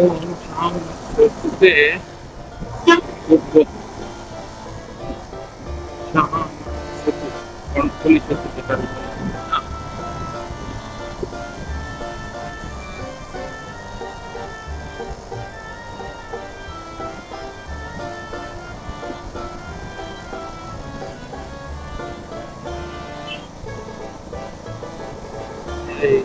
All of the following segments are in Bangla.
সেতুতে উঠবো। শাহ সেতু, কর্ণফুলী সেতু যেটা না, এই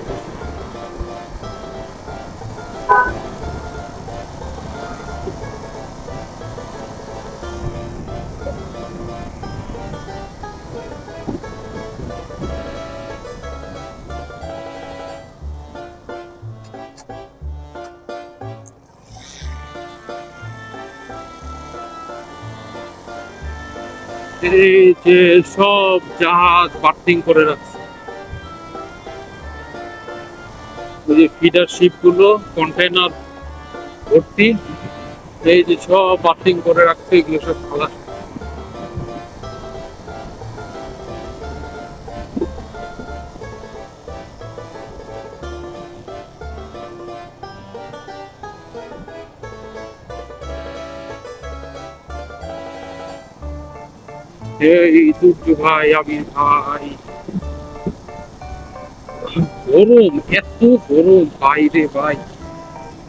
এই যে সব জাহাজ পার্কিং করে রাখছে, ওই যে ফিডার শিপ গুলো কন্টেইনার ভর্তি, এই যে সব পার্কিং করে রাখছে, এগুলো সব খালাস। এই সূর্য ভাই, আমির ভাই, গরম, এত গরম বাইরে ভাই,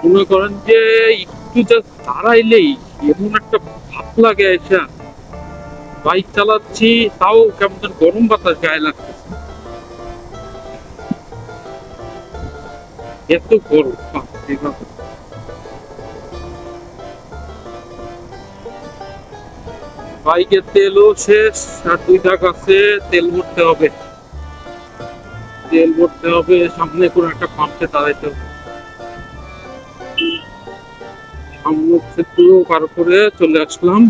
মনে করেন যে একটু জাস্ট দাঁড়াইলেই এমন একটা ভাব লাগে এসা, বাইক চালাচ্ছি তাও কেমন যেন গরম বাতাস গায়ে লাগতেছে, এত গরম বাপরে বাপ। বাইকের তেলও শেষ, আর 2 টাকা আছে, তেল ভরতে হবে, তেল ভরতে হবে, সামনে কোনো একটা পাম্পে দাঁড়াইতে হবে। সামনে সেতু পার করে চলে আসলাম।